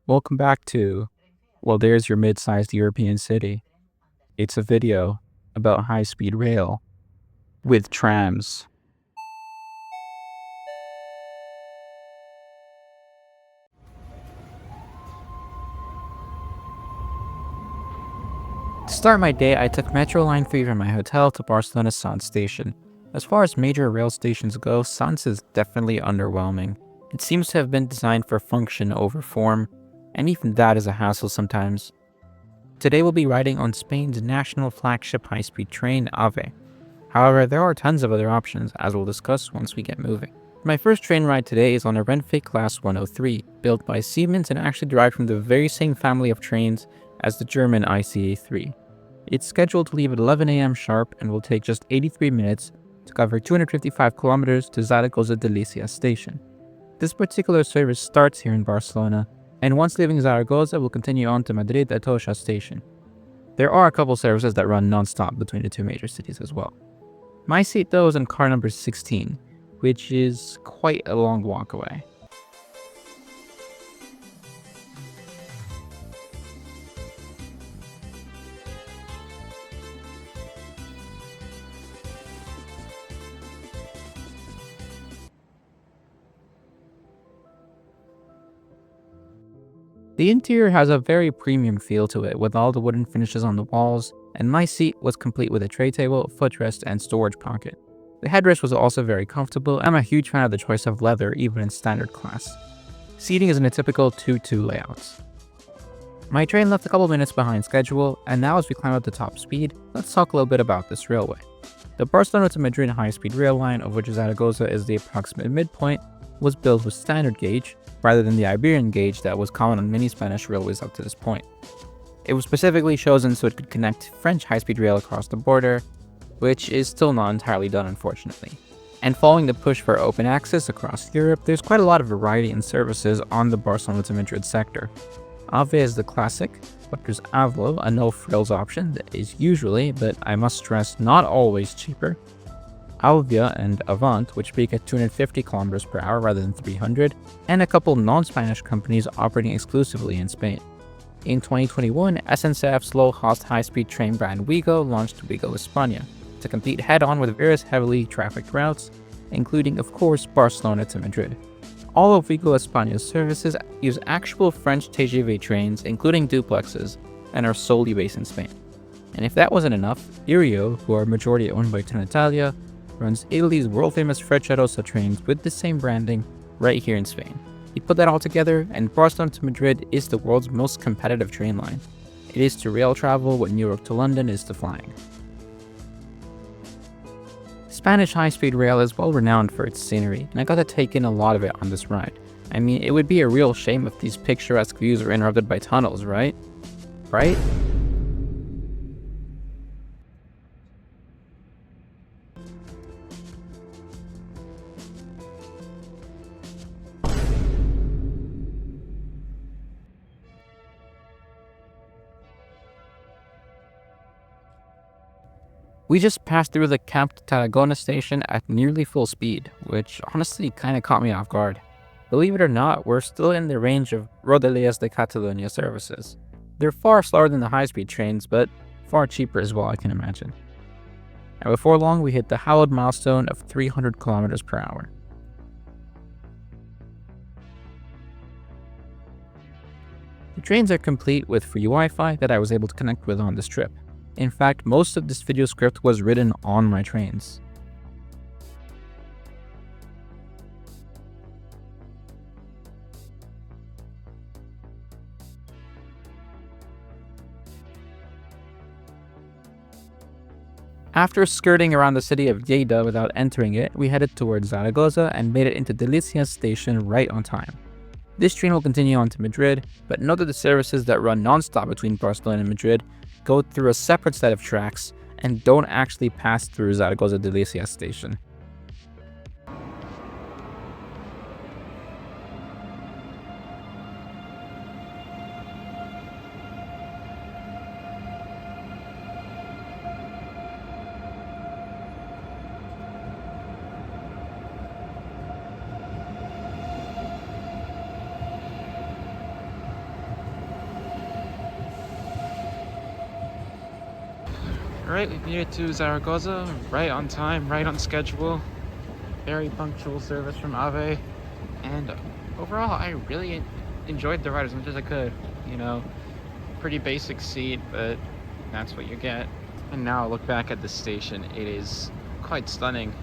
Welcome back to, well, there's your mid-sized European city. It's a video about high-speed rail with trams. To start my day, I took Metro Line 3 from my hotel to Barcelona Sant station. As far as major rail stations go, Sant is definitely underwhelming. It seems to have been designed for function over form, and even that is a hassle sometimes. Today we'll be riding on Spain's national flagship high-speed train, AVE. However, there are tons of other options, as we'll discuss once we get moving. My first train ride today is on a Renfe Class 103, built by Siemens and actually derived from the very same family of trains as the German ICA3. It's scheduled to leave at 11 a.m. sharp and will take just 83 minutes to cover 255 kilometers to Zaragoza Delicias station. This particular service starts here in Barcelona, and once leaving Zaragoza will continue on to Madrid at Atocha station. There are a couple services that run non-stop between the two major cities as well. My seat though is in car number 16, which is quite a long walk away. The interior has a very premium feel to it with all the wooden finishes on the walls, and my seat was complete with a tray table, footrest, and storage pocket. The headrest was also very comfortable, and I'm a huge fan of the choice of leather even in standard class. Seating is in a typical 2-2 layout. My train left a couple minutes behind schedule, and now as we climb up to top speed, let's talk a little bit about this railway. The Barcelona to Madrid high-speed rail line, of which Zaragoza is the approximate midpoint, was built with standard gauge, rather than the Iberian gauge that was common on many Spanish railways up to this point. It was specifically chosen so it could connect French high-speed rail across the border, which is still not entirely done unfortunately. And following the push for open access across Europe, there's quite a lot of variety in services on the Barcelona to Madrid sector. AVE is the classic, but there's AVLO, a no-frills option that is usually, but I must stress not always, cheaper. Alvia and Avant, which peak at 250 km per hour rather than 300, and a couple non-Spanish companies operating exclusively in Spain. In 2021, SNCF's low-cost high-speed train brand Wigo launched Wigo España to compete head-on with various heavily trafficked routes, including, of course, Barcelona to Madrid. All of Wigo España's services use actual French TGV trains, including duplexes, and are solely based in Spain. And if that wasn't enough, Irio, who are majority owned by Trenitalia, runs Italy's world-famous Frecciarossa trains with the same branding right here in Spain. You put that all together, and Barcelona to Madrid is the world's most competitive train line. It is to rail travel what New York to London is to flying. Spanish high-speed rail is well renowned for its scenery, and I got to take in a lot of it on this ride. I mean, it would be a real shame if these picturesque views were interrupted by tunnels, right? Right? We just passed through the Camp de Tarragona station at nearly full speed, which honestly kinda caught me off guard. Believe it or not, we're still in the range of Rodalies de Catalunya services. They're far slower than the high-speed trains, but far cheaper as well, I can imagine. And before long, we hit the hallowed milestone of 300 kilometers per hour. The trains are complete with free Wi-Fi that I was able to connect with on this trip. In fact, most of this video script was written on my trains. After skirting around the city of Lleida without entering it, we headed towards Zaragoza and made it into Delicias station right on time. This train will continue on to Madrid, but note that the services that run non-stop between Barcelona and Madrid go through a separate set of tracks and don't actually pass through Zaragoza Delicias station. Alright, we made it to Zaragoza, right on time, right on schedule. Very punctual service from AVE. And overall, I really enjoyed the ride as much as I could. You know, pretty basic seat, but that's what you get. And now I look back at the station, it is quite stunning.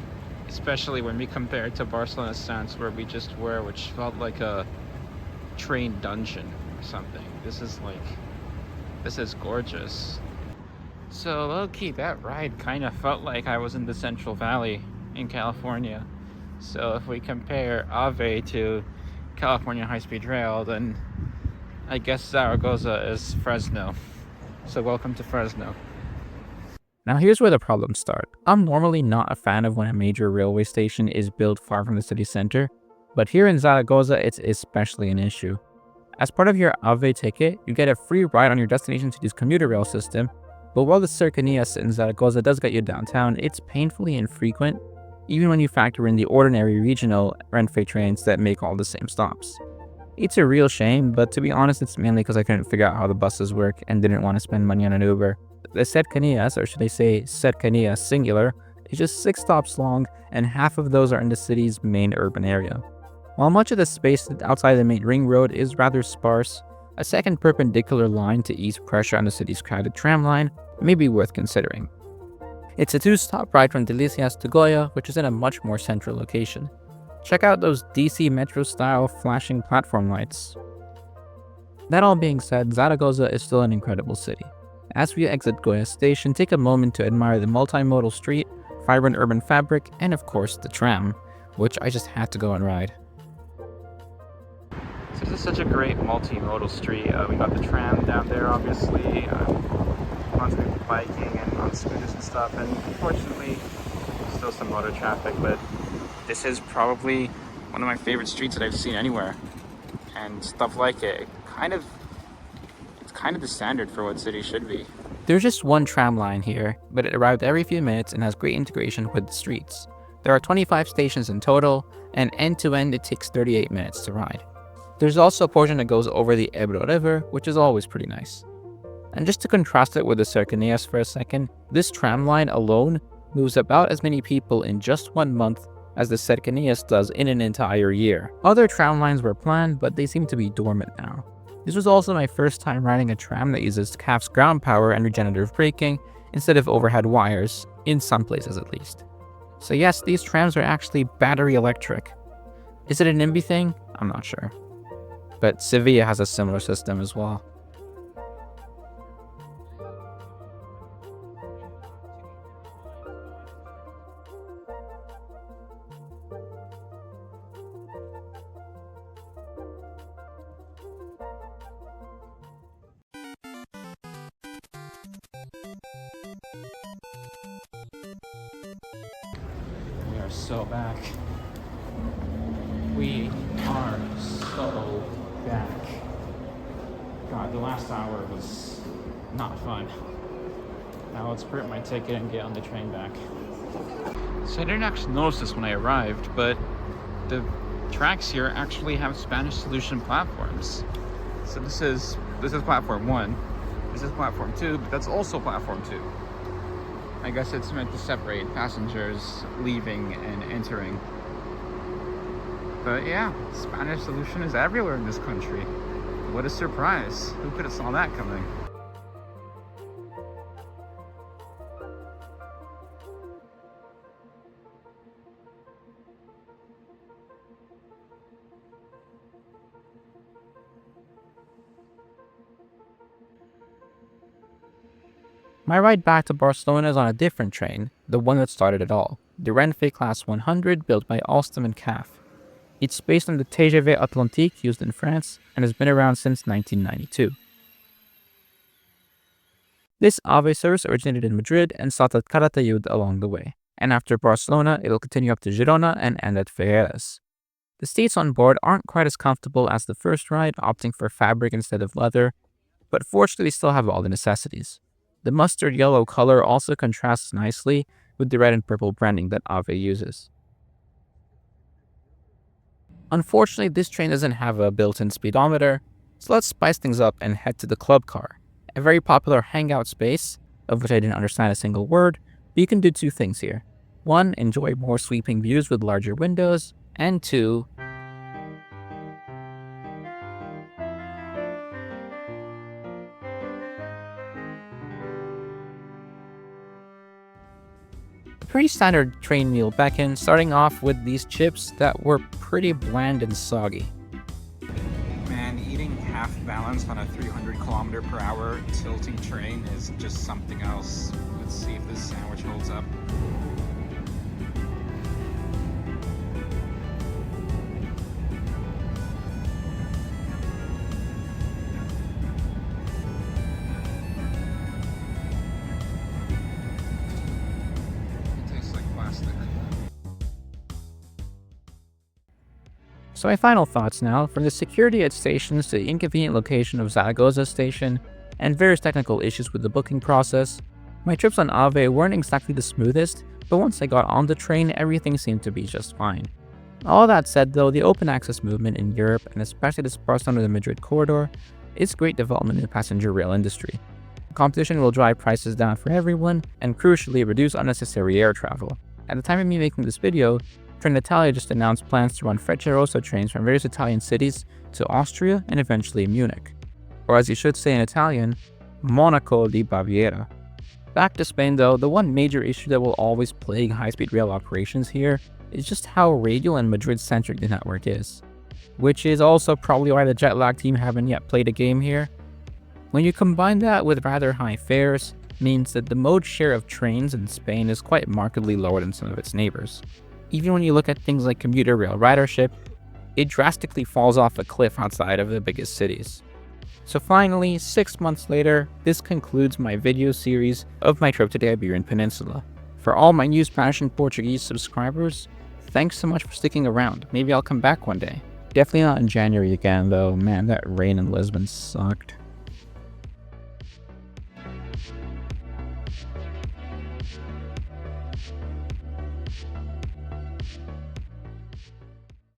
Especially when we compare it to Barcelona stance where we just were, which felt like a train dungeon or something. This is gorgeous. So low-key, that ride kind of felt like I was in the Central Valley in California. So if we compare AVE to California High-Speed Rail, then I guess Zaragoza is Fresno. So welcome to Fresno. Now here's where the problems start. I'm normally not a fan of when a major railway station is built far from the city center, but here in Zaragoza it's especially an issue. As part of your AVE ticket, you get a free ride on your destination city's commuter rail system, but while the cercanías in Zaragoza does get you downtown, it's painfully infrequent, even when you factor in the ordinary regional Renfe trains that make all the same stops. It's a real shame, but to be honest, it's mainly because I couldn't figure out how the buses work and didn't want to spend money on an Uber. The cercanías, or should I say cercanías singular, is just 6 stops long, and half of those are in the city's main urban area. While much of the space outside the main ring road is rather sparse, a second perpendicular line to ease pressure on the city's crowded tram line may be worth considering. It's a 2-stop ride from Delicias to Goya, which is in a much more central location. Check out those DC Metro-style flashing platform lights. That all being said, Zaragoza is still an incredible city. As we exit Goya station, take a moment to admire the multimodal street, vibrant urban fabric, and of course the tram, which I just had to go and ride. So this is such a great multimodal street. We got the tram down there, obviously. Lots of people biking and on scooters and stuff, and unfortunately still some motor traffic, but this is probably one of my favorite streets that I've seen anywhere, and stuff like it's kind of the standard for what cities should be. There's just one tram line here, but it arrived every few minutes and has great integration with the streets. There are 25 stations in total, and end to end it takes 38 minutes to ride. There's also a portion that goes over the Ebro River, which is always pretty nice. And just to contrast it with the cercanías for a second, this tram line alone moves about as many people in just 1 month as the cercanías does in an entire year. Other tram lines were planned, but they seem to be dormant now. This was also my first time riding a tram that uses CAF's ground power and regenerative braking instead of overhead wires, in some places at least. So yes, these trams are actually battery electric. Is it a NIMBY thing? I'm not sure. But Sevilla has a similar system as well. We are so back. We are so back. God, the last hour was not fun. Now let's print my ticket and get on the train back. So I didn't actually notice this when I arrived, but the tracks here actually have Spanish solution platforms. So this is platform 1. This is platform 2, but that's also platform 2. I guess it's meant to separate passengers leaving and entering. But yeah, Spanish solution is everywhere in this country. What a surprise. Who could have saw that coming? My ride back to Barcelona is on a different train, the one that started it all, the Renfe Class 100 built by Alstom and CAF. It's based on the TGV Atlantique used in France and has been around since 1992. This AVE service originated in Madrid and stopped at Calatayud along the way, and after Barcelona it'll continue up to Girona and end at Figueres. The seats on board aren't quite as comfortable as the first ride, opting for fabric instead of leather, but fortunately they still have all the necessities. The mustard yellow color also contrasts nicely with the red and purple branding that AVE uses. Unfortunately, this train doesn't have a built-in speedometer, so let's spice things up and head to the club car, a very popular hangout space of which I didn't understand a single word, but you can do two things here. One, enjoy more sweeping views with larger windows, and two, a pretty standard train meal back in, starting off with these chips that were pretty bland and soggy. Man, eating half balanced on a 300km/h tilting train is just something else. Let's see if this sandwich holds up. So my final thoughts now, from the security at stations to the inconvenient location of Zaragoza station, and various technical issues with the booking process, my trips on AVE weren't exactly the smoothest, but once I got on the train, everything seemed to be just fine. All that said though, the open access movement in Europe, and especially the Barcelona to Madrid corridor, is great development in the passenger rail industry. Competition will drive prices down for everyone, and crucially reduce unnecessary air travel. At the time of me making this video, Trenitalia just announced plans to run Frecciarossa trains from various Italian cities to Austria and eventually Munich. Or as you should say in Italian, Monaco di Baviera. Back to Spain though, the one major issue that will always plague high-speed rail operations here is just how radial and Madrid-centric the network is. Which is also probably why the jet lag team haven't yet played a game here. When you combine that with rather high fares, means that the mode share of trains in Spain is quite markedly lower than some of its neighbors. Even when you look at things like commuter rail ridership, it drastically falls off a cliff outside of the biggest cities. So finally, 6 months later, this concludes my video series of my trip to the Iberian Peninsula. For all my new Spanish and Portuguese subscribers, thanks so much for sticking around. Maybe I'll come back one day. Definitely not in January again though, man, that rain in Lisbon sucked.